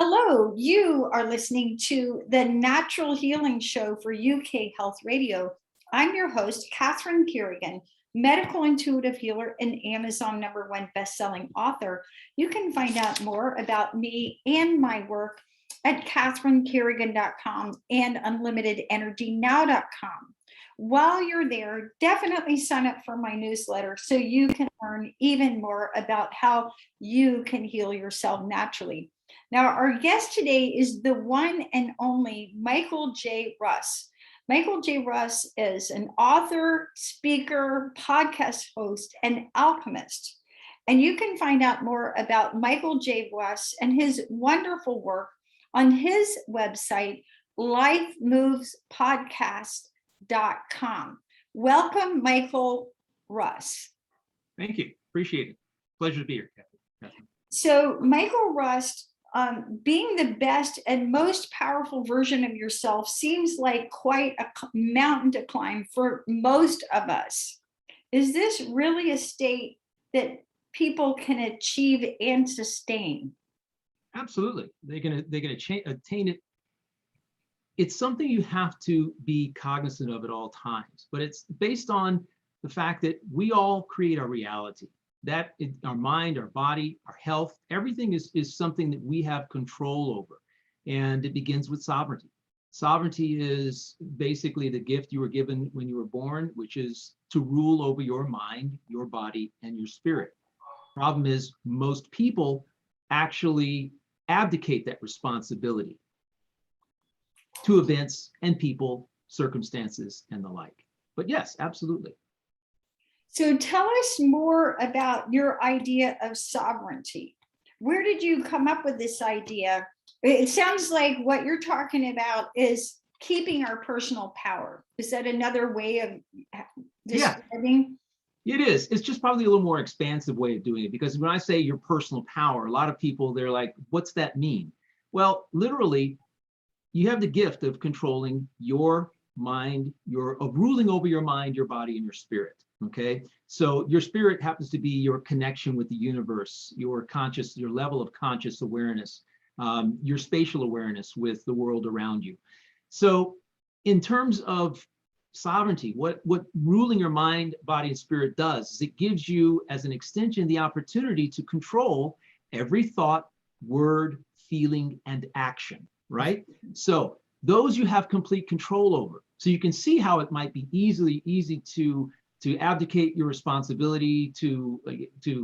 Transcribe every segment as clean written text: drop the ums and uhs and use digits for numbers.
Hello, you are listening to the Natural Healing Show for UK Health Radio. I'm your host, Catherine Carrigan, medical intuitive healer and Amazon #1 best-selling author. You can find out more about me and my work at catherinecarrigan.com and unlimitedenergynow.com. While you're there, definitely sign up for my newsletter so you can learn even more about how you can heal yourself naturally. Now, our guest today is the one and only Michael J. Russ. Michael J. Russ is an author, speaker, podcast host, and alchemist. And you can find out more about Michael J. Russ and his wonderful work on his website, lifemovespodcast.com. Welcome, Michael Russ. Thank you. Appreciate it. Pleasure to be here, Catherine. So, Michael Russ, being the best and most powerful version of yourself seems like quite a mountain to climb for most of us. Is this really a state that people can achieve and sustain? Absolutely. They're gonna attain it. It's something you have to be cognizant of at all times, but it's based on the fact that we all create our reality. That our mind, our body, our health, everything is something that we have control over. And it begins with sovereignty. Sovereignty is basically the gift you were given when you were born, which is to rule over your mind, your body, and your spirit. Problem is, most people actually abdicate that responsibility to events and people, circumstances, and the like. But yes, absolutely. So tell us more about your idea of sovereignty. Where did you come up with this idea? It sounds like what you're talking about is keeping our personal power. Is that another way of describing? Yeah, it is. It's just probably a little more expansive way of doing it, because when I say your personal power, a lot of people, they're like, what's that mean? Well, literally, you have the gift of controlling your mind, of ruling over your mind, your body, and your spirit. Okay, so your spirit happens to be your connection with the universe, your level of conscious awareness, your spatial awareness with the world around you. So in terms of sovereignty, what ruling your mind, body, and spirit does is it gives you, as an extension, the opportunity to control every thought, word, feeling, and action, right? So those you have complete control over. So you can see how it might be easy to abdicate your responsibility to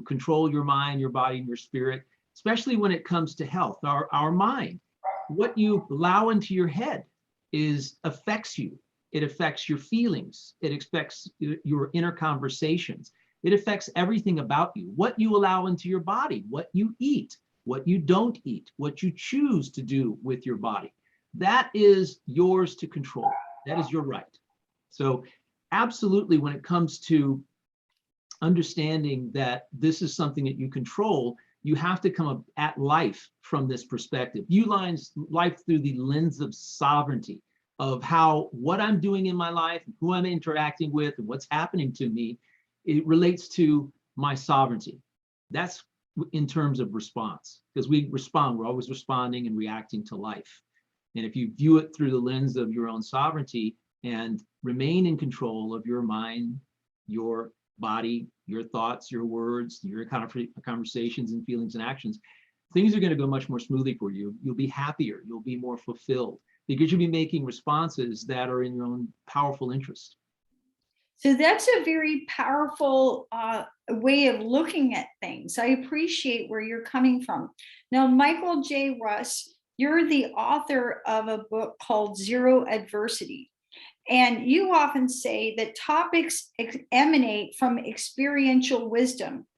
control your mind, your body, and your spirit, especially when it comes to health. Our mind, what you allow into your head affects you. It affects your feelings. It affects your inner conversations. It affects everything about you. What you allow into your body, what you eat, what you don't eat, what you choose to do with your body. That is yours to control. That is your right. So absolutely, when it comes to understanding that this is something that you control, you have to come at life from this perspective. You life through the lens of sovereignty, of what I'm doing in my life, who I'm interacting with, and what's happening to me. It relates to my sovereignty. That's in terms of response, because we're always responding and reacting to life. And if you view it through the lens of your own sovereignty and remain in control of your mind, your body, your thoughts, your words, your conversations and feelings and actions, things are going to go much more smoothly for you. You'll be happier. You'll be more fulfilled, because you'll be making responses that are in your own powerful interest. So that's a very powerful way of looking at things. I appreciate where you're coming from. Now, Michael J. Russ, you're the author of a book called Zero Adversity. And you often say that topics emanate from experiential wisdom.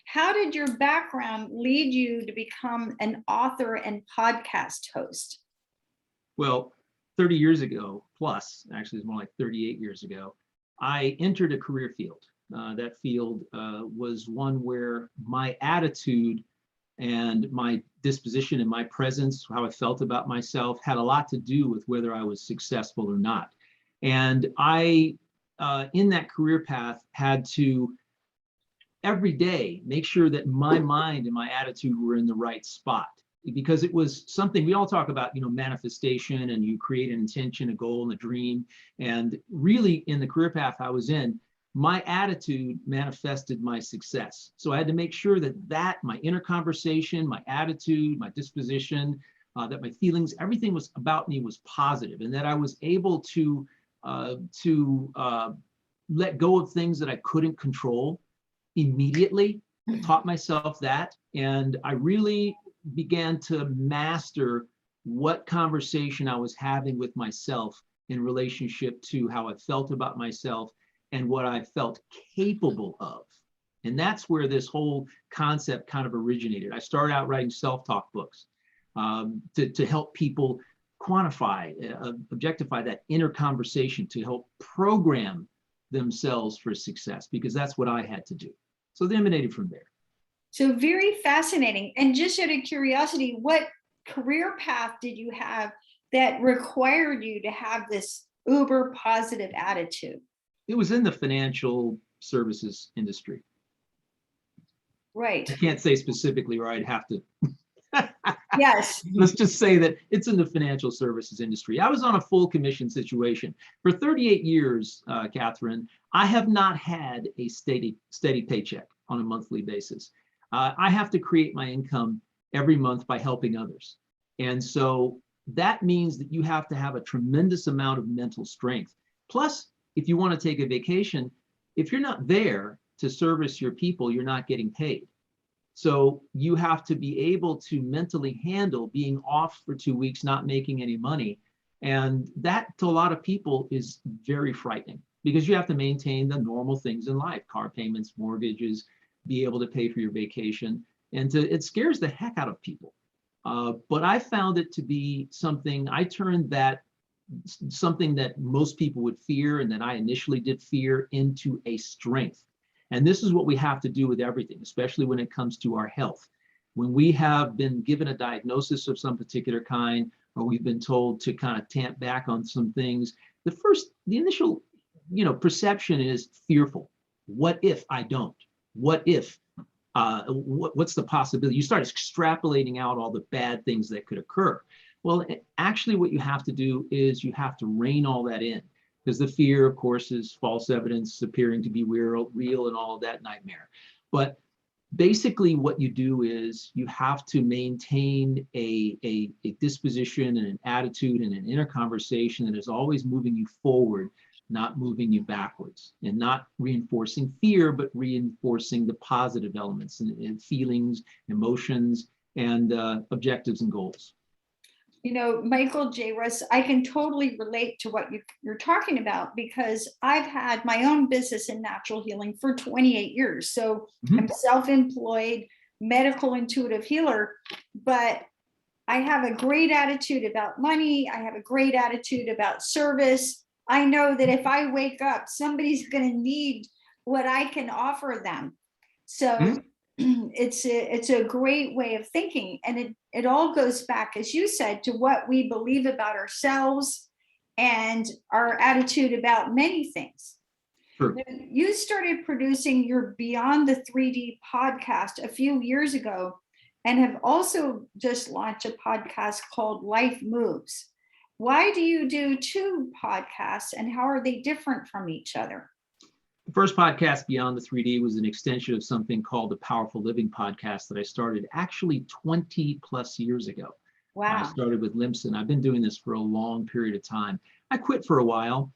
How did your background lead you to become an author and podcast host? Well, 30 years ago, plus, actually it's more like 38 years ago, I entered a career field. That field was one where my attitude and my disposition and my presence, how I felt about myself, had a lot to do with whether I was successful or not. And I, in that career path, had to every day make sure that my mind and my attitude were in the right spot. because it was something we all talk about, manifestation, and you create an intention, a goal, and a dream. And really, in the career path I was in, my attitude manifested my success. So I had to make sure that my inner conversation, my attitude, my disposition, that my feelings, everything was about me was positive, and that I was able to let go of things that I couldn't control immediately. I taught myself that, and I really began to master what conversation I was having with myself in relationship to how I felt about myself and what I felt capable of. And that's where this whole concept kind of originated. I started out writing self-talk books to help people quantify, objectify that inner conversation, to help program themselves for success, because that's what I had to do. So they emanated from there. So very fascinating. And just out of curiosity, what career path did you have that required you to have this uber positive attitude? It was in the financial services industry. Right. I can't say specifically, or I'd have to. Yes. Let's just say that it's in the financial services industry. I was on a full commission situation. For 38 years, Catherine, I have not had a steady paycheck on a monthly basis. I have to create my income every month by helping others. And so that means that you have to have a tremendous amount of mental strength. Plus, if you want to take a vacation, if you're not there to service your people, you're not getting paid. So you have to be able to mentally handle being off for 2 weeks, not making any money. And that, to a lot of people, is very frightening, because you have to maintain the normal things in life: car payments, mortgages, be able to pay for your vacation. And it scares the heck out of people. But I found it to be something, I turned that something that most people would fear, and that I initially did fear, into a strength. And this is what we have to do with everything, especially when it comes to our health. When we have been given a diagnosis of some particular kind, or we've been told to kind of tamp back on some things, the initial, perception is fearful. What if I don't? What if? What's the possibility? You start extrapolating out all the bad things that could occur. Well, actually, what you have to do is you have to rein all that in, because the fear, of course, is false evidence appearing to be real, and all of that nightmare. But basically, what you do is you have to maintain a disposition and an attitude and an inner conversation that is always moving you forward, not moving you backwards, and not reinforcing fear, but reinforcing the positive elements and feelings, emotions, and objectives and goals. Michael J. Russ, I can totally relate to what you're talking about, because I've had my own business in natural healing for 28 years. So I'm self-employed medical intuitive healer, but I have a great attitude about money. I have a great attitude about service. I know that if I wake up, somebody's going to need what I can offer them. So it's a great way of thinking. And it all goes back, as you said, to what we believe about ourselves and our attitude about many things. Sure. You started producing your Beyond the 3D podcast a few years ago, and have also just launched a podcast called Life Moves. Why do you do two podcasts, and how are they different from each other? The first podcast, Beyond the 3D, was an extension of something called the Powerful Living podcast that I started actually 20 plus years ago. Wow. I started with Limson. I've been doing this for a long period of time. I quit for a while,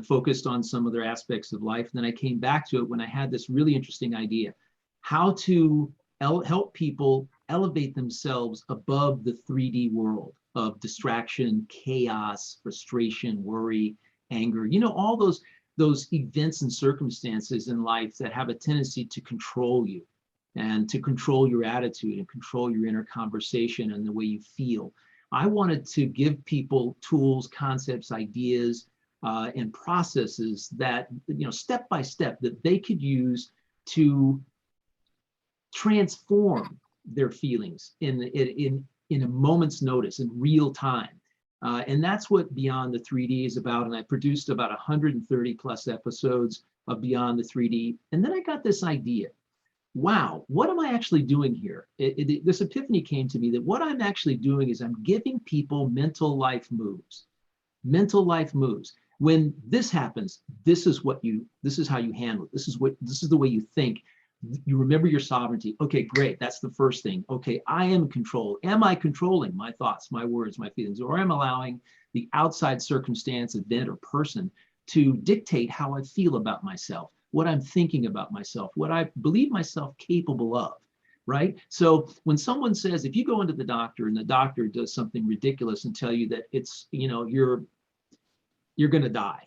focused on some other aspects of life. And then I came back to it when I had this really interesting idea: how to help people elevate themselves above the 3D world of distraction, chaos, frustration, worry, anger, all those events and circumstances in life that have a tendency to control you, and to control your attitude, and control your inner conversation and the way you feel. I wanted to give people tools, concepts, ideas, and processes that, step by step, that they could use to transform their feelings in a moment's notice, in real time. And that's what Beyond the 3D is about. And I produced about 130 plus episodes of Beyond the 3D. And then I got this idea. wow, what am I actually doing here? This epiphany came to me that what I'm actually doing is I'm giving people mental life moves. Mental life moves. When this happens, this is how you handle it. This is the way you think. You remember your sovereignty. Okay, great. That's the first thing. Okay, I am in control. Am I controlling my thoughts, my words, my feelings, or am I allowing the outside circumstance, event, or person to dictate how I feel about myself, what I'm thinking about myself, what I believe myself capable of, right? So when someone says, if you go into the doctor and the doctor does something ridiculous and tell you that it's, you're going to die.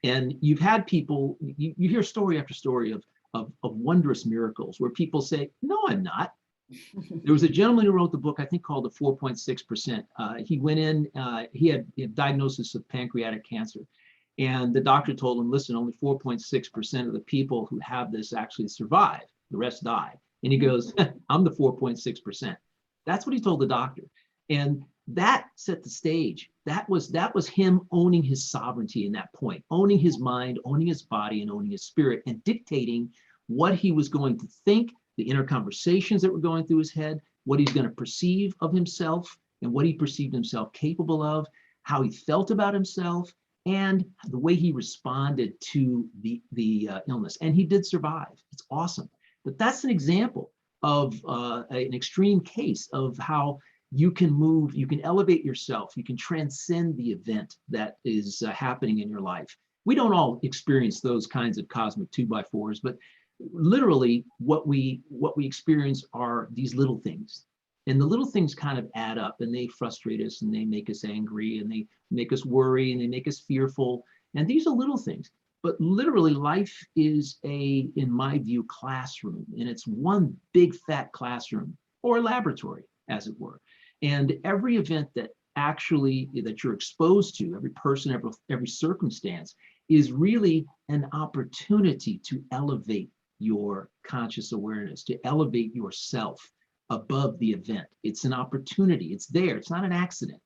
And you've had people, you hear story after story of wondrous miracles where people say, no, I'm not. There was a gentleman who wrote the book, I think called the 4.6%. He went in, he had a diagnosis of pancreatic cancer. And the doctor told him, listen, only 4.6% of the people who have this actually survive. The rest die. And he goes, I'm the 4.6%. That's what he told the doctor. And that set the stage. That was him owning his sovereignty in that point, owning his mind, owning his body, and owning his spirit, and dictating what he was going to think, the inner conversations that were going through his head, what he's going to perceive of himself, and what he perceived himself capable of, how he felt about himself, and the way he responded to the illness. And he did survive. It's awesome. But that's an example of an extreme case of how you can move, you can elevate yourself, you can transcend the event that is happening in your life. We don't all experience those kinds of cosmic 2x4s, but literally what we experience are these little things. And the little things kind of add up, and they frustrate us, and they make us angry, and they make us worry, and they make us fearful. And these are little things. But literally, life is in my view, classroom. And it's one big fat classroom, or laboratory, as it were. And every event that you're exposed to, every person, every circumstance, is really an opportunity to elevate your conscious awareness, to elevate yourself above the event. It's an opportunity. It's there. It's not an accident.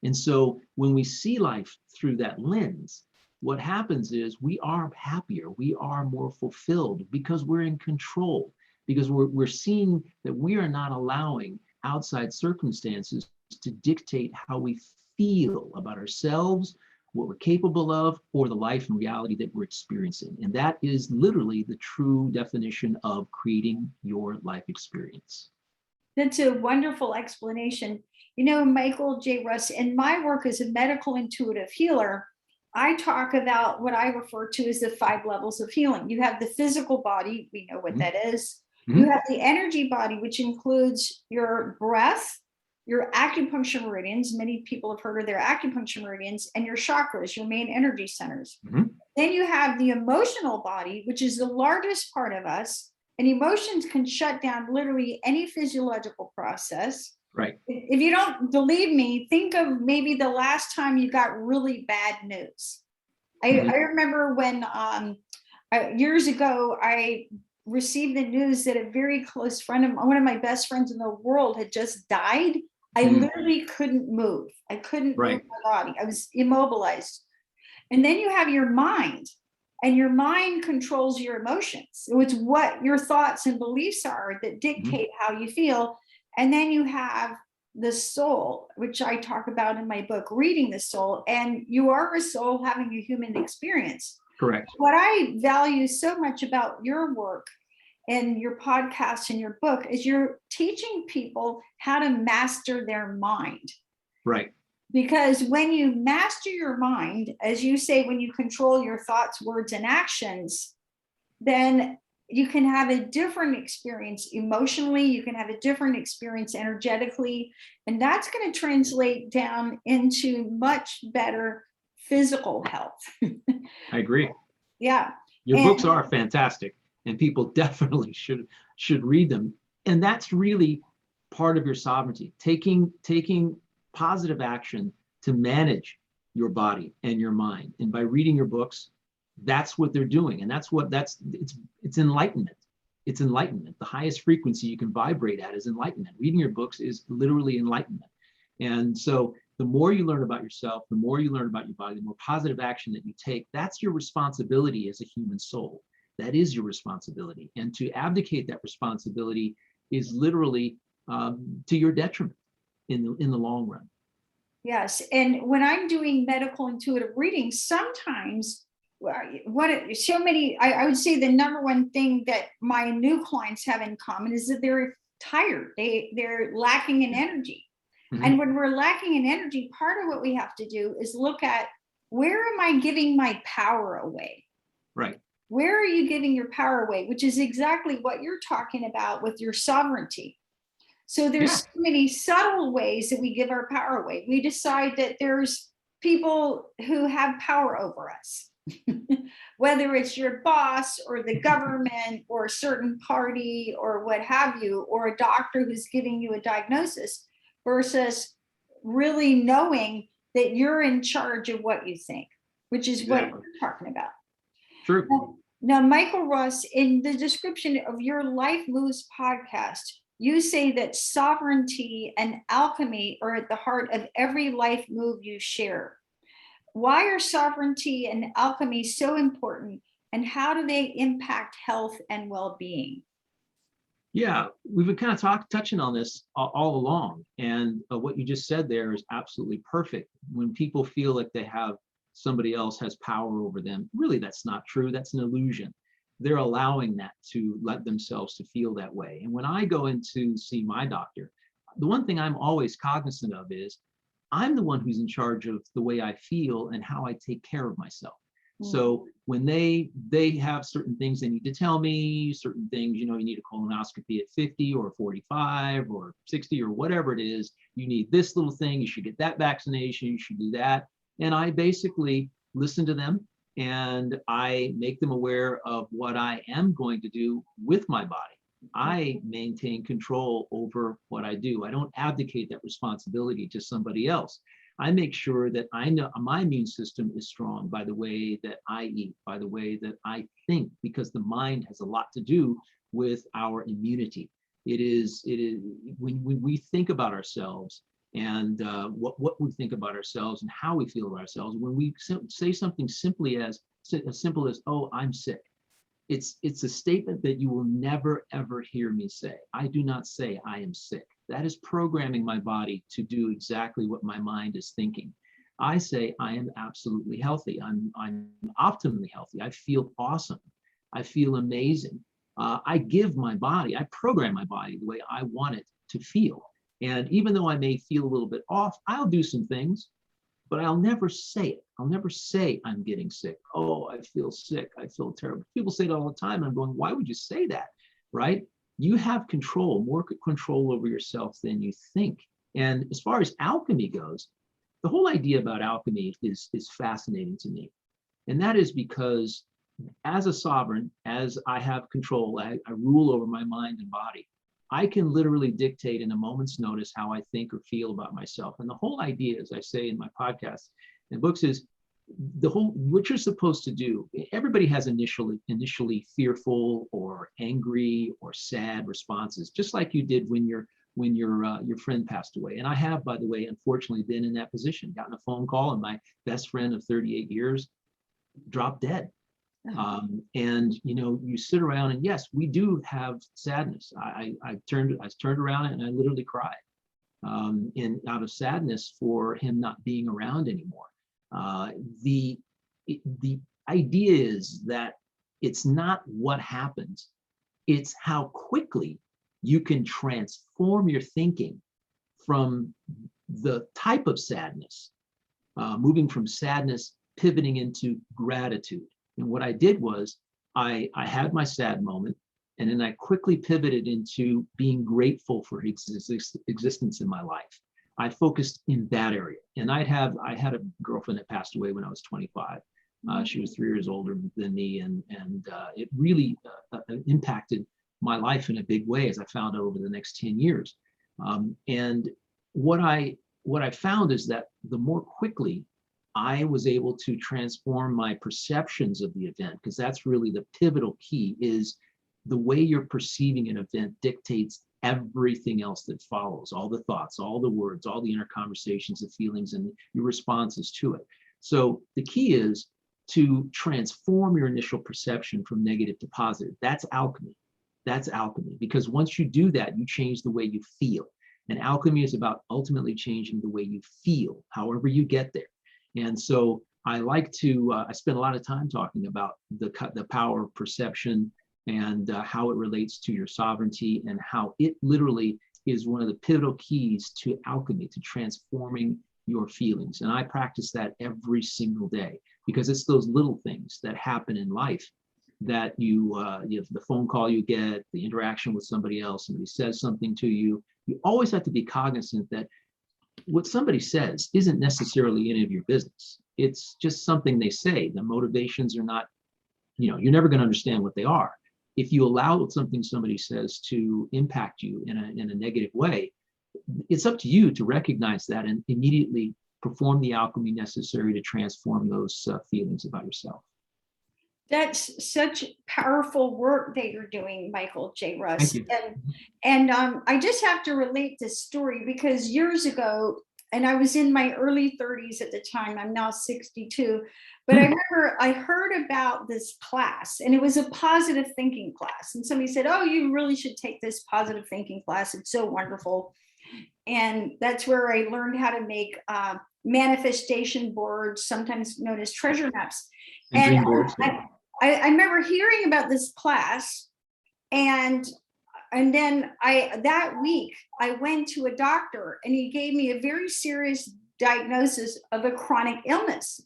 And so when we see life through that lens, what happens is we are happier. We are more fulfilled because we're in control, because we're seeing that we are not allowing outside circumstances to dictate how we feel about ourselves, what we're capable of, or the life and reality that we're experiencing. And that is literally the true definition of creating your life experience. That's a wonderful explanation. Michael J. Russ, in my work as a medical intuitive healer, I talk about what I refer to as the 5 levels of healing. You have the physical body, we know what that is. You have the energy body, which includes your breath, your acupuncture meridians. Many people have heard of their acupuncture meridians, and your chakras, your main energy centers. Then you have the emotional body, which is the largest part of us. And emotions can shut down literally any physiological process. Right. If you don't believe me, think of maybe the last time you got really bad news. I remember when years ago, I received the news that a very close friend of one of my best friends in the world had just died. I literally couldn't move. I couldn't move my body. I was immobilized. And then you have your mind, and your mind controls your emotions. So it's what your thoughts and beliefs are that dictate how you feel. And then you have the soul, which I talk about in my book, Reading the Soul. And you are a soul having a human experience. Correct. What I value so much about your work and your podcast and your book is you're teaching people how to master their mind. Right. Because when you master your mind, as you say, when you control your thoughts, words, and actions, then you can have a different experience emotionally. You can have a different experience energetically. And that's going to translate down into much better physical health. I agree. Yeah. Your books are fantastic, and people definitely should read them. And that's really part of your sovereignty, taking positive action to manage your body and your mind. And by reading your books, that's what they're doing. And it's enlightenment. It's enlightenment. The highest frequency you can vibrate at is enlightenment. Reading your books is literally enlightenment. And so the more you learn about yourself, the more you learn about your body, the more positive action that you take, that's your responsibility as a human soul. That is your responsibility. And to abdicate that responsibility is literally to your detriment in the long run. Yes. And when I'm doing medical intuitive readings, sometimes I would say the number one thing that my new clients have in common is that they're tired. They're lacking in energy. Mhm. And when we're lacking in energy, part of what we have to do is look at, where am I giving my power away? Right. Where are you giving your power away? Which is exactly what you're talking about with your sovereignty. So there's so many subtle ways that we give our power away. We decide that there's people who have power over us, whether it's your boss or the government or a certain party or what have you, or a doctor who's giving you a diagnosis, versus really knowing that you're in charge of what you think, which is what Exactly. you're talking about. True. Now, Michael Russ, in the description of your Life Moves podcast, you say that sovereignty and alchemy are at the heart of every life move you share. Why are sovereignty and alchemy so important, and how do they impact health and well-being? Yeah, we've been kind of touching on this all along. And what you just said there is absolutely perfect. When people feel like they have somebody else has power over them, really, that's not true. That's an illusion. They're allowing that to let themselves to feel that way. And when I go in to see my doctor, the one thing I'm always cognizant of is I'm the one who's in charge of the way I feel and how I take care of myself. So when they have certain things they need to tell me, certain things, you need a colonoscopy at 50 or 45 or 60 or whatever it is, you need this little thing, you should get that vaccination, you should do that. And I basically listen to them and I make them aware of what I am going to do with my body. I maintain control over what I do. I don't abdicate that responsibility to somebody else. I make sure that I know my immune system is strong by the way that I eat, by the way that I think, because the mind has a lot to do with our immunity. It is when we think about ourselves and what we think about ourselves and how we feel about ourselves. When we say something as simple as, "Oh, I'm sick," it's a statement that you will never ever hear me say. I do not say I am sick. That is programming my body to do exactly what my mind is thinking. I say I am absolutely healthy. I'm optimally healthy. I feel awesome. I feel amazing. I program my body the way I want it to feel. And even though I may feel a little bit off, I'll do some things, but I'll never say it. I'll never say I'm getting sick. Oh, I feel sick. I feel terrible. People say it all the time. And I'm going, why would you say that? Right? You have more control over yourself than you think. And as far as alchemy goes, the whole idea about alchemy is fascinating to me. And that is because as a sovereign, as I have control, I rule over my mind and body. I can literally dictate in a moment's notice how I think or feel about myself. And the whole idea, as I say in my podcasts and books, is what you're supposed to do. Everybody has initially fearful or angry or sad responses, just like you did when your friend passed away. And I have, by the way, unfortunately been in that position, gotten a phone call, and my best friend of 38 years dropped dead. And you sit around, and yes, we do have sadness. I turned around and I literally cried, and out of sadness for him not being around anymore. The idea is that it's not what happens, it's how quickly you can transform your thinking from the type of sadness, moving from sadness, pivoting into gratitude. And what I did was I had my sad moment, and then I quickly pivoted into being grateful for existence in my life. I focused in that area. And I had a girlfriend that passed away when I was 25. She was 3 years older than me, and it really impacted my life in a big way, as I found out over the next 10 years. And what I found is that the more quickly I was able to transform my perceptions of the event, because that's really the pivotal key, is the way you're perceiving an event dictates everything else that follows, all the thoughts, all the words, all the inner conversations, the feelings, and your responses to it. So the key is to transform your initial perception from negative to positive. That's alchemy. That's alchemy. Because once you do that, you change the way you feel. And alchemy is about ultimately changing the way you feel, however you get there. And so I like to, I spend a lot of time talking about the power of perception and how it relates to your sovereignty, and how it literally is one of the pivotal keys to alchemy, to transforming your feelings. And I practice that every single day, because it's those little things that happen in life that you know, the phone call you get, the interaction with somebody else, somebody says something to you. You always have to be cognizant that what somebody says isn't necessarily any of your business. It's just something they say. The motivations are not, you know, you're never going to understand what they are. If you allow something somebody says to impact you in a negative way, it's up to you to recognize that and immediately perform the alchemy necessary to transform those feelings about yourself. That's such powerful work that you're doing, Michael J. Russ. Thank you. And I just have to relate this story, because years ago, and I was in my early 30s at the time, I'm now 62, but I remember I heard about this class, and it was a positive thinking class. And somebody said, oh, you really should take this positive thinking class. It's so wonderful. And that's where I learned how to make manifestation boards, sometimes known as treasure maps. And dream boards. I remember hearing about this class, and then that week I went to a doctor, and he gave me a very serious diagnosis of a chronic illness.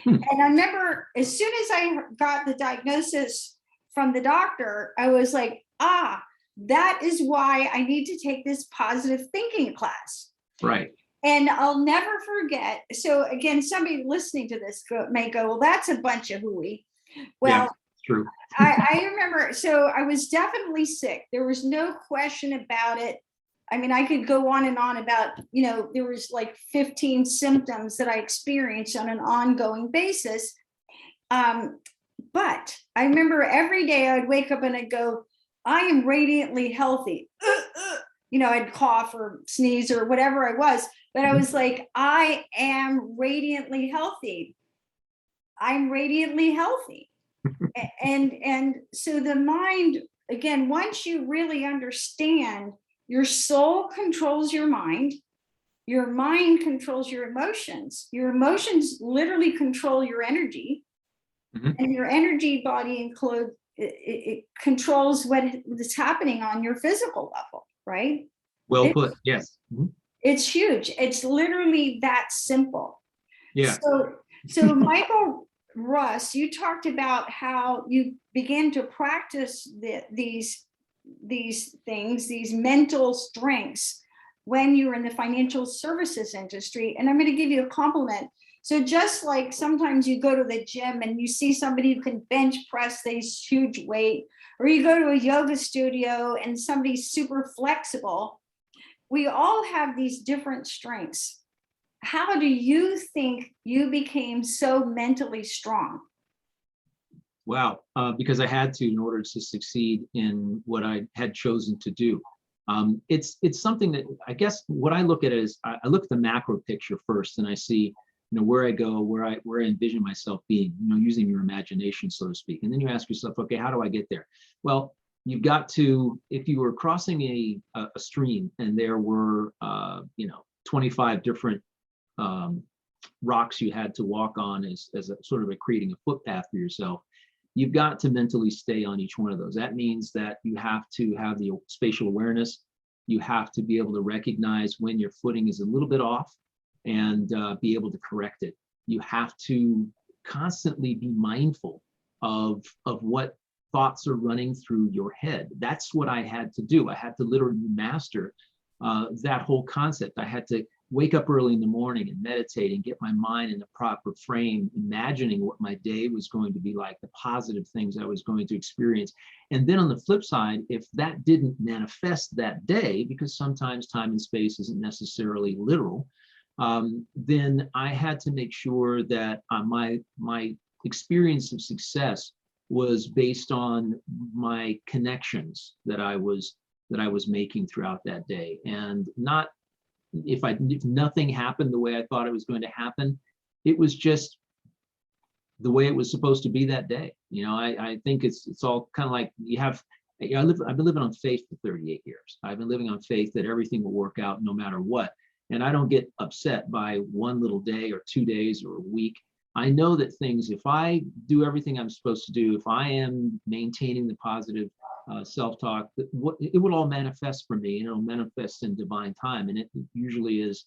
And I remember as soon as I got the diagnosis from the doctor, I was like, that is why I need to take this positive thinking class. Right. And I'll never forget. So again, somebody listening to this may go, well, that's a bunch of hooey. Well, yeah, true. I remember, so I was definitely sick. There was no question about it. I mean, I could go on and on about, you know, there was like 15 symptoms that I experienced on an ongoing basis. But I remember every day I'd wake up and I'd go, I am radiantly healthy. You know, I'd cough or sneeze or whatever I was, but I was like, I am radiantly healthy. I'm radiantly healthy. And so the mind, again, once you really understand, your soul controls your mind controls your emotions literally control your energy, and your energy body it controls what is happening on your physical level, right? Well put, yes. It's huge. It's literally that simple. Yeah. So Michael Russ, you talked about how you began to practice these things, these mental strengths, when you were in the financial services industry. And I'm going to give you a compliment. So just like sometimes you go to the gym and you see somebody who can bench press this huge weight, or you go to a yoga studio and somebody's super flexible, we all have these different strengths. How do you think you became so mentally strong? Wow, because I had to in order to succeed in what I had chosen to do. It's something that I guess what I look at is I look at the macro picture first, and I see, you know, where I go, where I envision myself being, you know, using your imagination, so to speak. And then you ask yourself, okay, how do I get there? Well, you've got to, if you were crossing a stream and there were, you know, 25 different rocks you had to walk on as a sort of creating a footpath for yourself, you've got to mentally stay on each one of those. That means that you have to have the spatial awareness. You have to be able to recognize when your footing is a little bit off and be able to correct it. You have to constantly be mindful of what thoughts are running through your head. That's what I had to do. I had to literally master that whole concept. I had to wake up early in the morning and meditate and get my mind in the proper frame, imagining what my day was going to be like, the positive things I was going to experience. And then on the flip side, if that didn't manifest that day, because sometimes time and space isn't necessarily literal, then I had to make sure that my experience of success was based on my connections that I was making throughout that day, and not if nothing happened the way I thought it was going to happen. It was just the way it was supposed to be that day. I think it's all kind of like I've been living on faith for 38 years. I've been living on faith that everything will work out no matter what. And I don't get upset by one little day or 2 days or a week. I know that things, if I do everything I'm supposed to do, if I am maintaining the positive self-talk, it will all manifest for me, and it'll manifest in divine time. And it usually is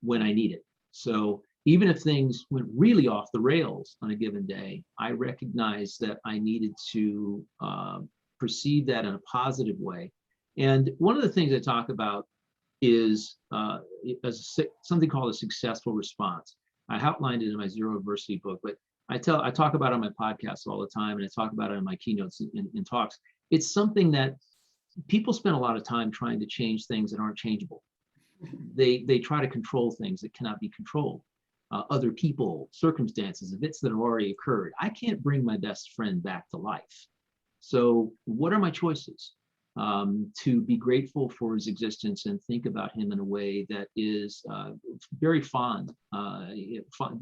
when I need it. So even if things went really off the rails on a given day, I recognize that I needed to perceive that in a positive way. And one of the things I talk about is something called a successful response. I outlined it in my Zero Adversity book, but I talk about it on my podcast all the time, and I talk about it in my keynotes in talks. It's something that people spend a lot of time trying to change things that aren't changeable. They try to control things that cannot be controlled. Other people, circumstances, events that have already occurred. I can't bring my best friend back to life. So what are my choices? To be grateful for his existence and think about him in a way that is very fond.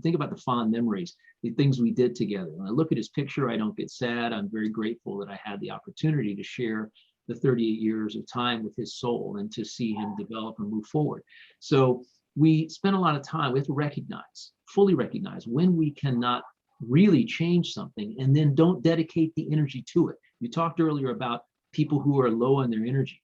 Think about the fond memories, the things we did together. When I look at his picture, I don't get sad. I'm very grateful that I had the opportunity to share the 38 years of time with his soul and to see him develop and move forward. So we spend a lot of time, we have to fully recognize when we cannot really change something, and then don't dedicate the energy to it. You talked earlier about people who are low on their energy.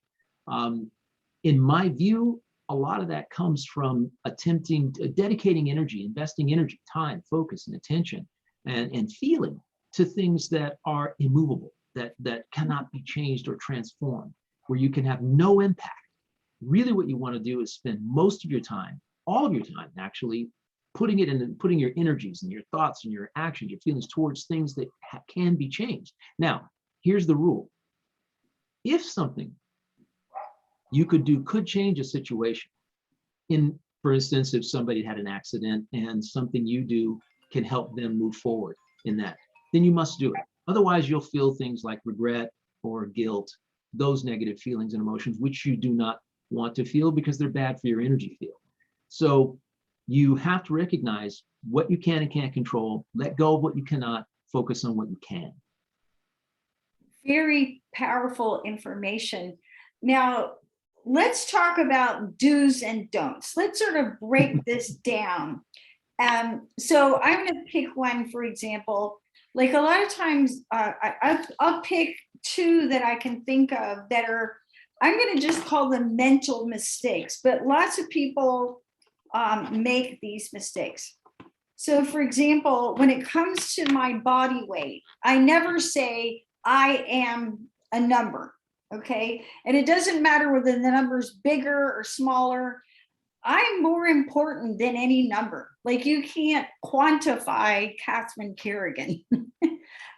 In my view, a lot of that comes from dedicating energy, investing energy, time, focus, and attention, and feeling to things that are immovable, that cannot be changed or transformed, where you can have no impact. Really what you want to do is spend most of your time, all of your time actually, putting your energies and your thoughts and your actions, your feelings towards things that can be changed. Now, here's the rule. If something you could do could change a situation, for instance, if somebody had an accident and something you do can help them move forward in that, then you must do it. Otherwise, you'll feel things like regret or guilt, those negative feelings and emotions, which you do not want to feel because they're bad for your energy field. So you have to recognize what you can and can't control, let go of what you cannot, focus on what you can. Very powerful information. Now, let's talk about do's and don'ts. Let's sort of break this down. So I'm going to pick one, for example. Like a lot of times, I'll pick two that I can think of that are, I'm going to just call them mental mistakes, but lots of people make these mistakes. So for example, when it comes to my body weight, I never say I am a number, okay? And it doesn't matter whether the number's bigger or smaller. I'm more important than any number. Like you can't quantify Catherine Carrigan.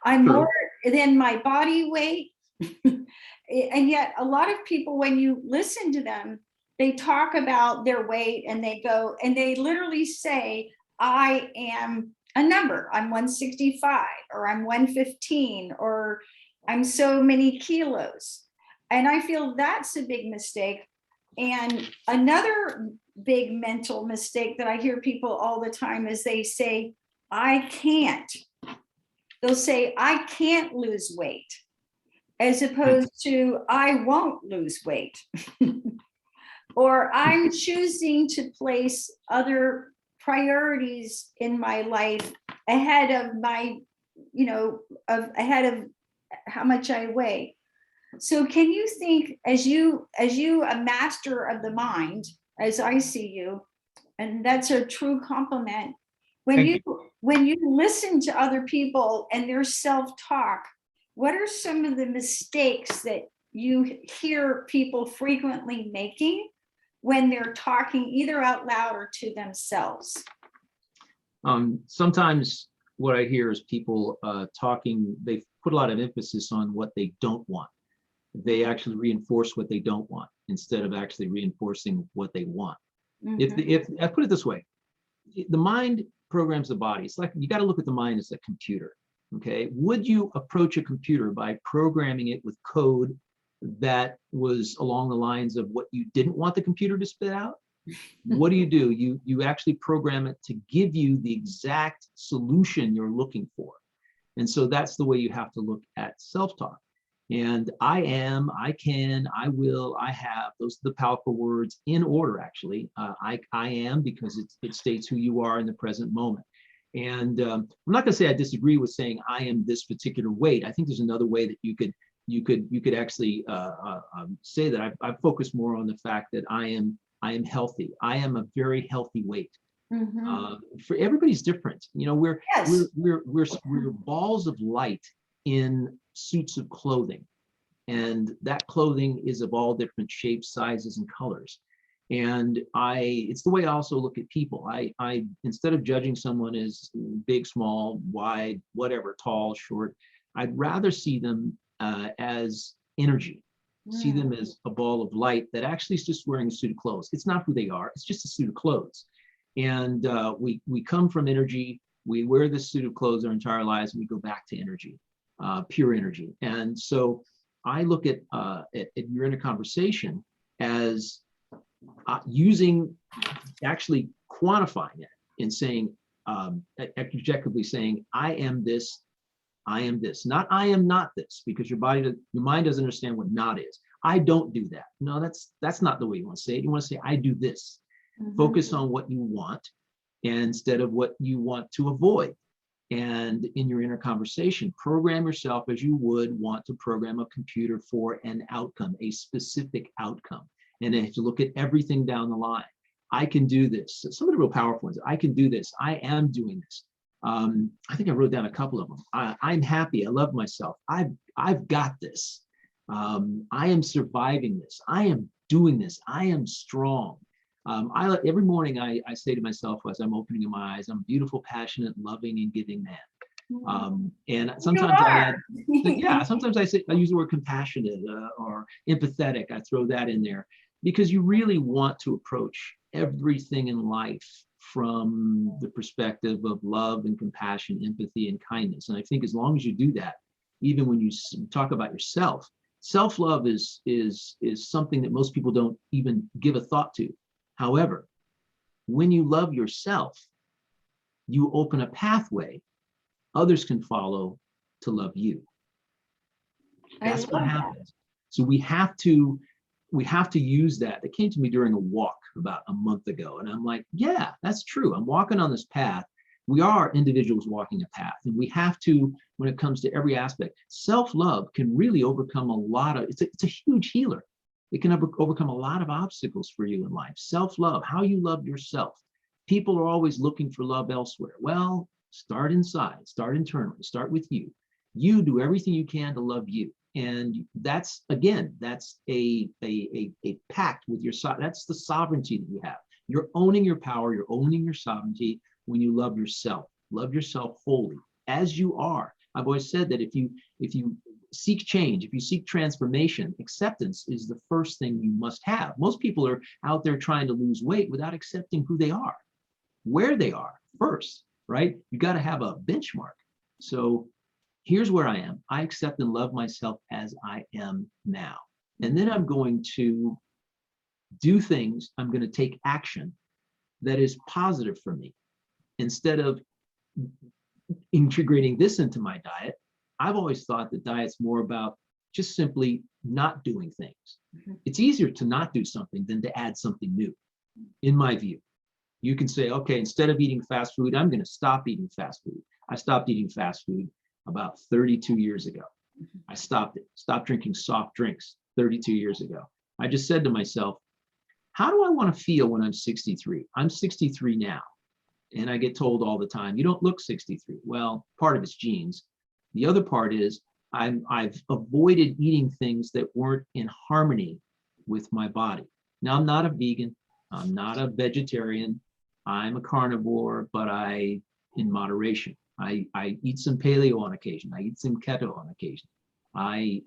I'm more than my body weight. And yet a lot of people, when you listen to them, they talk about their weight and they go, and they literally say, I am a number. I'm 165 or I'm 115 or I'm so many kilos. And I feel that's a big mistake. And another big mental mistake that I hear people all the time is they say, I can't. They'll say, I can't lose weight, as opposed to I won't lose weight. Or I'm choosing to place other priorities in my life ahead of my, ahead of how much I weigh. So can you think, as you a master of the mind, as I see you, and that's a true compliment, when you listen to other people and their self-talk, what are some of the mistakes that you hear people frequently making when they're talking either out loud or to themselves? Sometimes what I hear is people talking, they put a lot of emphasis on what they don't want. They actually reinforce what they don't want instead of actually reinforcing what they want. Mm-hmm. If I put it this way, the mind programs the body. It's like, you got to look at the mind as a computer. Okay. Would you approach a computer by programming it with code that was along the lines of what you didn't want the computer to spit out? What do? You actually program it to give you the exact solution you're looking for. And so that's the way you have to look at self-talk. And I am, I can, I will, I have, those are the powerful words in order, actually. I am, because it states who you are in the present moment. And I'm not going to say I disagree with saying I am this particular weight. I think there's another way that you could actually say that. I focus more on the fact that I am healthy. I am a very healthy weight. For everybody's different. You know, Yes. we're balls of light in suits of clothing, and that clothing is of all different shapes, sizes, and colors. And it's the way I also look at people. I instead of judging someone as big, small, wide, whatever, tall, short, I'd rather see them as energy. See them as a ball of light that actually is just wearing a suit of clothes. It's not who they are. It's just a suit of clothes. And we come from energy. We wear this suit of clothes our entire lives, and we go back to energy, pure energy. And so I look at you're in a conversation as actually quantifying it and saying, objectively saying, I am this. I am this, not I am not this, because your mind doesn't understand what not is. I don't do that. No, that's not the way you want to say it. You want to say, I do this. Focus on what you want instead of what you want to avoid. And in your inner conversation, program yourself as you would want to program a computer for an outcome, a specific outcome. And if you look at everything down the line, I can do this. Some of the real powerful ones, I can do this. I am doing this. I think I wrote down a couple of them. I'm happy. I love myself. I've got this. I am surviving this. I am doing this. I am strong. Every morning I say to myself as I'm opening my eyes, I'm a beautiful, passionate, loving, and giving man. And sometimes sometimes I use the word compassionate or empathetic. I throw that in there because you really want to approach everything in life from the perspective of love and compassion, empathy, and kindness. And I think as long as you do that, even when you talk about yourself, self-love is something that most people don't even give a thought to. However, when you love yourself, you open a pathway others can follow to love you. That's what happens. So we have to use that. It came to me during a walk about a month ago. And I'm like, yeah, that's true. I'm walking on this path. We are individuals walking a path. And we have to, when it comes to every aspect, self-love can really overcome a lot of, it's a huge healer. It can overcome a lot of obstacles for you in life. Self-love, how you love yourself. People are always looking for love elsewhere. Well, start inside, start internally, start with you. You do everything you can to love you. And that's, again, that's a pact with your, that's the sovereignty that you have. You're owning your power, you're owning your sovereignty when you love yourself wholly, as you are. I've always said that if you seek change, if you seek transformation, acceptance is the first thing you must have. Most people are out there trying to lose weight without accepting who they are, where they are first, right? You got to have a benchmark. So here's where I am. I accept and love myself as I am now. And then I'm going to do things, I'm going to take action that is positive for me. Instead of integrating this into my diet, I've always thought that diet's more about just simply not doing things. It's easier to not do something than to add something new, in my view. You can say, okay, instead of eating fast food, I'm going to stop eating fast food. I stopped eating fast food about 32 years ago. I stopped drinking soft drinks 32 years ago. I just said to myself, how do I want to feel when I'm 63? I'm 63 now. And I get told all the time, you don't look 63. Well, part of it's genes. The other part is I've avoided eating things that weren't in harmony with my body. Now, I'm not a vegan. I'm not a vegetarian. I'm a carnivore, but in moderation. I eat some paleo on occasion. I eat some keto on occasion. I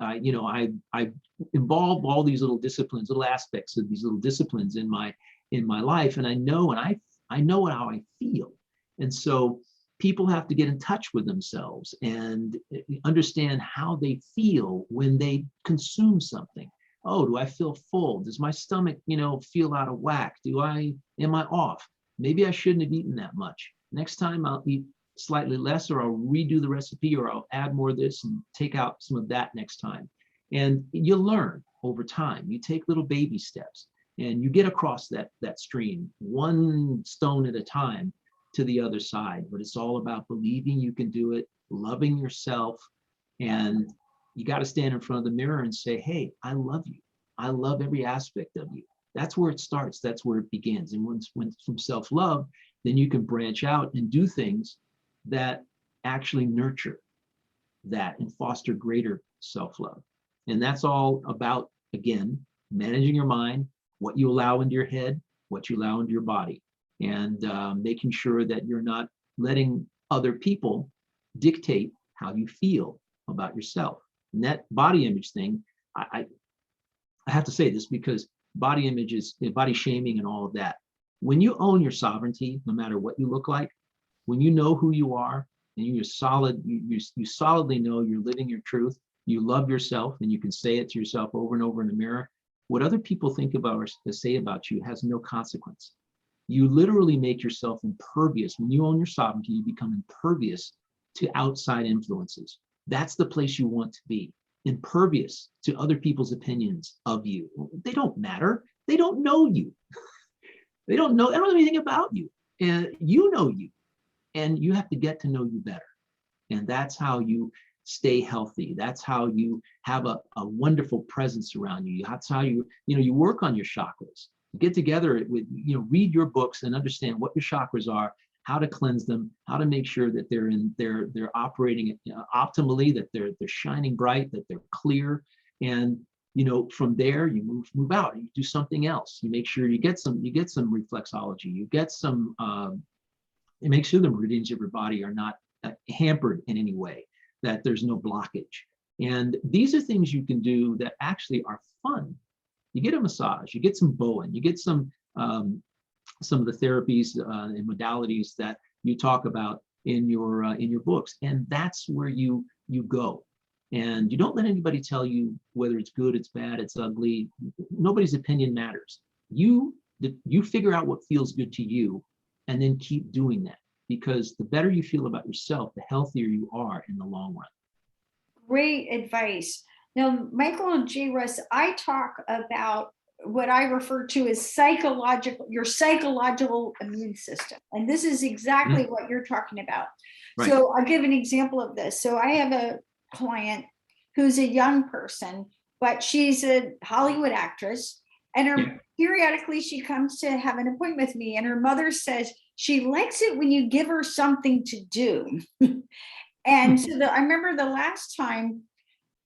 involve all these little disciplines, little aspects of these little disciplines in my life, and I know how I feel. And so people have to get in touch with themselves and understand how they feel when they consume something. Oh, do I feel full? Does my stomach, feel out of whack? Am I off? Maybe I shouldn't have eaten that much. Next time I'll eat slightly less, or I'll redo the recipe, or I'll add more of this and take out some of that next time. And you learn over time. You take little baby steps and you get across that stream, one stone at a time to the other side. But it's all about believing you can do it, loving yourself, and you got to stand in front of the mirror and say, hey, I love you. I love every aspect of you. That's where it starts. That's where it begins. And when from self-love, then you can branch out and do things that actually nurture that and foster greater self-love. And that's all about, again, managing your mind, what you allow into your head, what you allow into your body, and making sure that you're not letting other people dictate how you feel about yourself. And that body image thing, I have to say this because body image is body shaming and all of that. When you own your sovereignty, no matter what you look like, when you know who you are and you solidly know you're living your truth, you love yourself, and you can say it to yourself over and over in the mirror, what other people think about or say about you has no consequence. You literally make yourself impervious. When you own your sovereignty, you become impervious to outside influences. That's the place you want to be, impervious to other people's opinions of you. They don't matter. They don't know you. They don't know anything about you. And you know you. And you have to get to know you better. And that's how you stay healthy. That's how you have a wonderful presence around you. That's how you work on your chakras. Get together with, read your books and understand what your chakras are, how to cleanse them, how to make sure that they're operating optimally, that they're shining bright, that they're clear. And from there you move out and you do something else. You make sure you get some reflexology, you get some and make sure the meridians of your body are not hampered in any way, that there's no blockage. And these are things you can do that actually are fun. You get a massage, you get some Bowen, you get some of the therapies and modalities that you talk about in your books, and that's where you go. And you don't let anybody tell you whether it's good, it's bad, it's ugly. Nobody's opinion matters. You figure out what feels good to you, and then keep doing that, because the better you feel about yourself, the healthier you are in the long run. Great advice. Now, Michael J. Russ, I talk about what I refer to as your psychological immune system. And this is exactly what you're talking about. Right. So I'll give an example of this. So I have a client who's a young person, but she's a Hollywood actress. And periodically she comes to have an appointment with me, and her mother says she likes it when you give her something to do. And so I remember the last time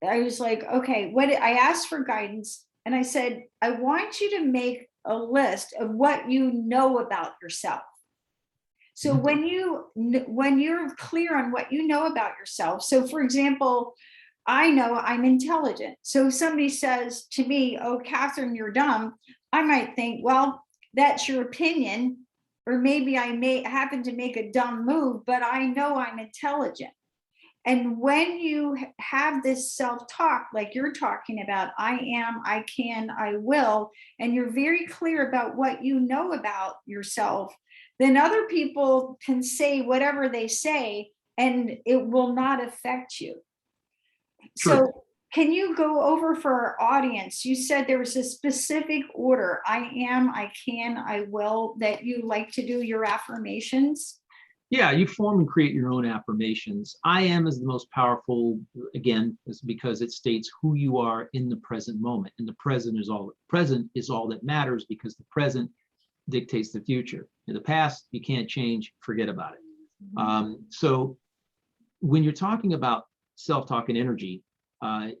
I was like, okay, I asked for guidance, and I said, I want you to make a list of what you know about yourself. So when you're clear on what you know about yourself, so for example, I know I'm intelligent. So if somebody says to me, oh, Catherine, you're dumb, I might think, well, that's your opinion, or maybe I may happen to make a dumb move, but I know I'm intelligent. And when you have this self-talk, like you're talking about, I am, I can, I will, and you're very clear about what you know about yourself, then other people can say whatever they say, and it will not affect you. Sure. So can you go over for our audience? You said there was a specific order, I am, I can, I will, that you like to do your affirmations? Yeah, you form and create your own affirmations. I am is the most powerful, again, is because it states who you are in the present moment. And the present is all that matters, because the present dictates the future. In the past, you can't change, forget about it. So when you're talking about self-talk and energy,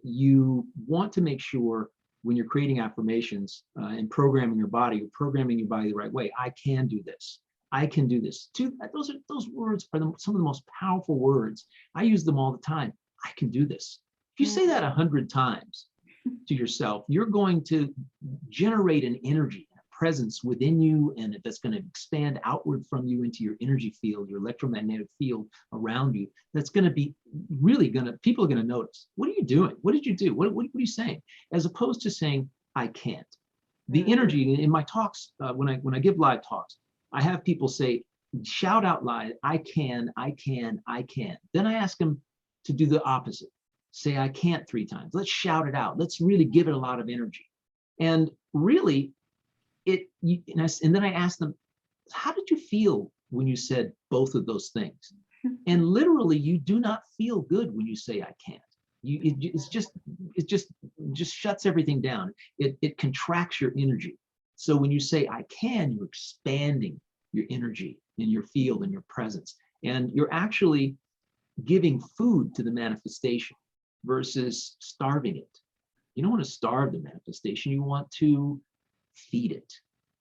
you want to make sure when you're creating affirmations and programming your body, you're programming your body the right way. I can do this. I can do this. Those words are some of the most powerful words. I use them all the time. I can do this. If you say that 100 times to yourself, you're going to generate an energy, a presence within you, and that's going to expand outward from you into your energy field, your electromagnetic field around you. That's going to be really people are going to notice. What are you doing? What did you do? What are you saying? As opposed to saying, I can't. The energy in my talks, when I give live talks, I have people say, shout out loud, I can, I can, I can. Then I ask them to do the opposite. Say, I can't 3 times. Let's shout it out. Let's really give it a lot of energy. And really, and then I ask them, how did you feel when you said both of those things? And literally, you do not feel good when you say, I can't. It just shuts everything down. It contracts your energy. So when you say, I can, you're expanding your energy in your field and your presence. And you're actually giving food to the manifestation versus starving it. You don't want to starve the manifestation. You want to feed it.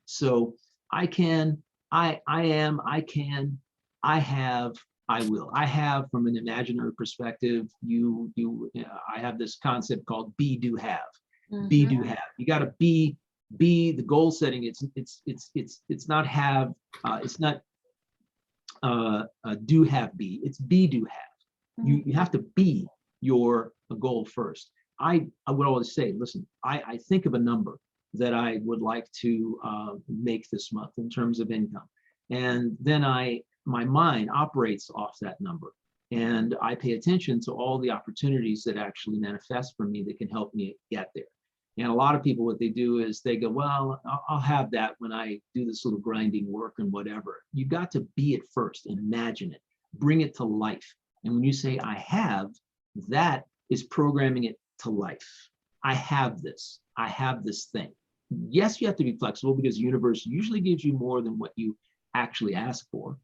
So I can, I am, I can, I have, I will. I have, from an imaginary perspective, I have this concept called be, do, have. Be, do, have. You got to be the goal setting. It's not have. It's not do, have, be. It's be, do, have. You have to be your goal first. I would always say, listen, I think of a number that I would like to make this month in terms of income. And then my mind operates off that number. And I pay attention to all the opportunities that actually manifest for me that can help me get there. And a lot of people, what they do is they go, well, I'll have that when I do this little grinding work and whatever. You got to be it first, imagine it, bring it to life. And when you say, I have, that is programming it to life. I have this thing. Yes, you have to be flexible because the universe usually gives you more than what you actually ask for.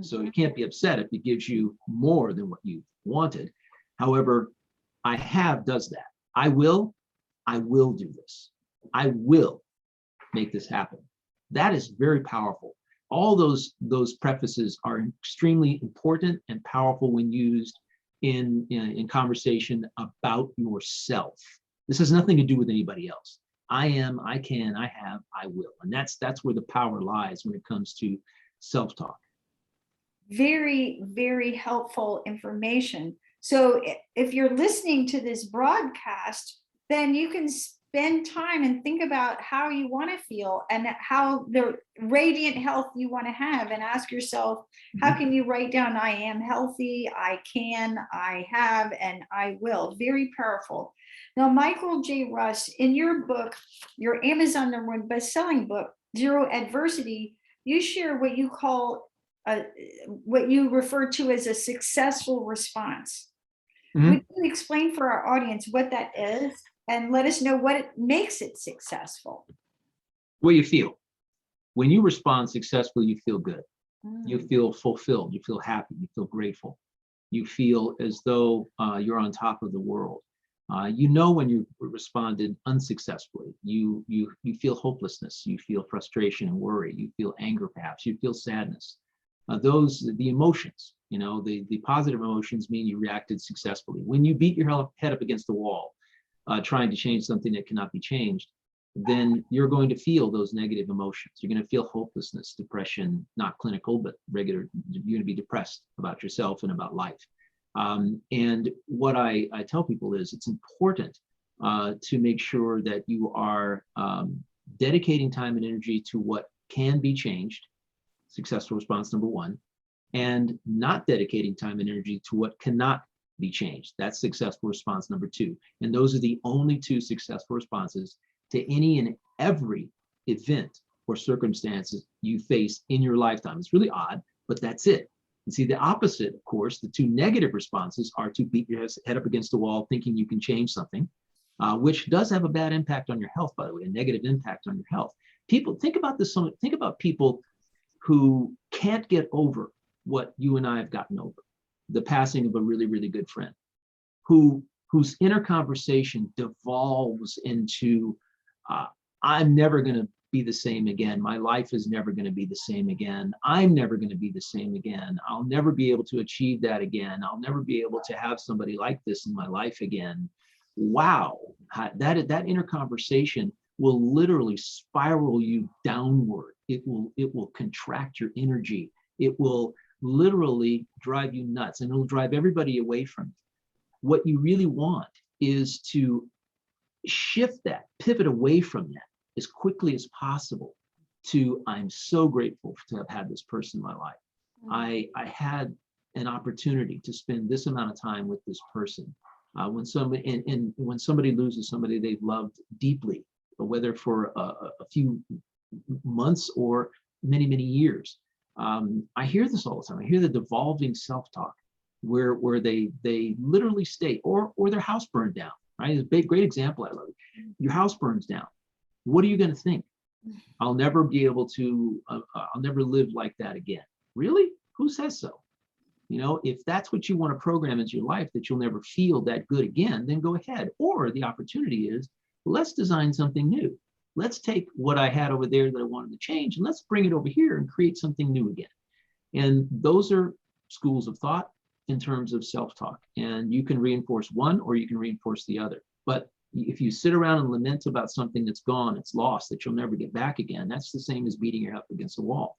So you can't be upset if it gives you more than what you wanted. However, I have does that. I will do this. I will make this happen. That is very powerful. All those prefaces are extremely important and powerful when used in conversation about yourself. This has nothing to do with anybody else. I am, I can, I have, I will. And that's where the power lies when it comes to self-talk. Very, very helpful information. So if you're listening to this broadcast, then you can spend time and think about how you want to feel and how the radiant health you want to have, and ask yourself, how can you write down, I am healthy, I can, I have, and I will. Very powerful. Now, Michael J. Russ, in your book, your Amazon #1 best-selling book, Zero Adversity, you share what you call what you refer to as a successful response. Would you explain for our audience what that is and let us know what it makes it successful? What you feel. When you respond successfully, you feel good. You feel fulfilled. You feel happy. You feel grateful. You feel as though you're on top of the world. You know when you responded unsuccessfully. You feel hopelessness. You feel frustration and worry. You feel anger, perhaps. You feel sadness. The emotions, the positive emotions mean you reacted successfully. When you beat your head up against the wall, trying to change something that cannot be changed, then you're going to feel those negative emotions. You're going to feel hopelessness, depression, not clinical, but regular. You're going to be depressed about yourself and about life. And what I tell people is it's important to make sure that you are dedicating time and energy to what can be changed. Successful response #1, and not dedicating time and energy to what cannot be changed. That's successful response #2. And those are the only 2 successful responses to any and every event or circumstances you face in your lifetime. It's really odd, but that's it. And see, the opposite, of course, the 2 negative responses are to beat your head up against the wall thinking you can change something, which does have a bad impact on your health, by the way, a negative impact on your health. People, think about this, think about people who can't get over what you and I have gotten over, the passing of a really, really good friend, whose inner conversation devolves into, I'm never going to be the same again. My life is never going to be the same again. I'm never going to be the same again. I'll never be able to achieve that again. I'll never be able to have somebody like this in my life again. Wow, that inner conversation will literally spiral you downward. It will contract your energy. It will literally drive you nuts, and it'll drive everybody away from you. What you really want is to shift that, pivot away from that as quickly as possible to, I'm so grateful to have had this person in my life. I had an opportunity to spend this amount of time with this person. When somebody and when somebody loses somebody they've loved deeply, whether for a few months or many, many years, I hear this all the time. I hear the devolving self-talk where they literally state, or their house burned down, right? It's a big, great example. I love it. Your house burns down. What are you going to think? I'll never be able to, I'll never live like that again. Really? Who says so? You know, if that's what you want to program into your life, that you'll never feel that good again, then go ahead. Or the opportunity is, let's design something new. Let's take what I had over there that I wanted to change, and let's bring it over here and create something new again. And those are schools of thought in terms of self-talk. And you can reinforce one or you can reinforce the other. But if you sit around and lament about something that's gone, it's lost, that you'll never get back again, that's the same as beating your head up against the wall.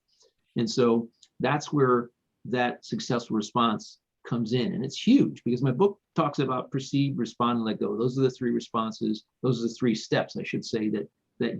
And so that's where that successful response comes in. And it's huge, because my book talks about perceive, respond, and let go. Those are the three responses. Those are the three steps, I should say, that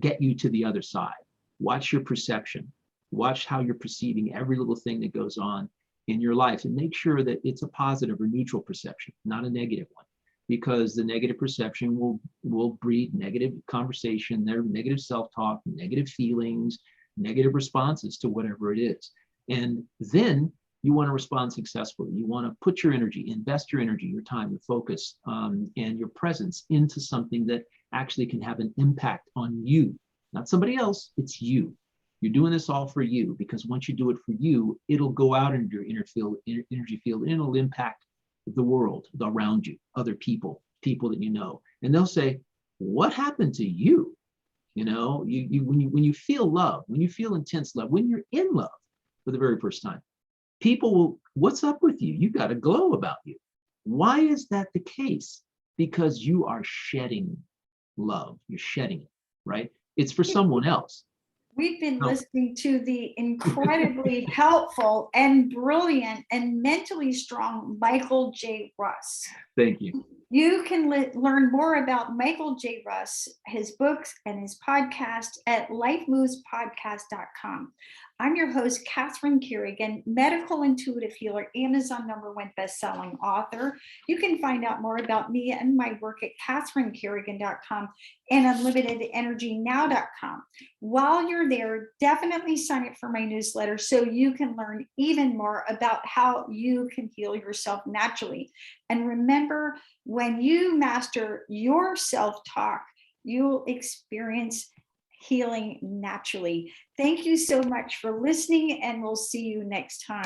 get you to the other side. Watch your perception. Watch how you're perceiving every little thing that goes on in your life, and make sure that it's a positive or neutral perception, not a negative one, because the negative perception will breed negative conversation, their negative self-talk, negative feelings, negative responses to whatever it is. And then you want to respond successfully. You want to put your energy, invest your energy, your time, your focus, and your presence into something that actually can have an impact on you, not somebody else. It's you. You're doing this all for you, because once you do it for you, it'll go out into your energy field, and it'll impact the world around you, other people that you know, and they'll say, "What happened to you?" You know, when you feel love, when you feel intense love, when you're in love for the very first time, people will, "What's up with you? You got a glow about you." Why is that the case? Because you are shedding love. You're shedding it, right? It's for someone else. We've been No. listening to the incredibly helpful and brilliant and mentally strong Michael J. Russ. Thank you. You can learn more about Michael J. Russ, his books, and his podcast at lifemovespodcast.com. I'm your host, Catherine Carrigan, medical intuitive healer, Amazon #1 bestselling author. You can find out more about me and my work at catherinecarrigan.com and unlimitedenergynow.com. While you're there, definitely sign up for my newsletter so you can learn even more about how you can heal yourself naturally. And remember, when you master your self-talk, you'll experience healing naturally. Thank you so much for listening, and we'll see you next time.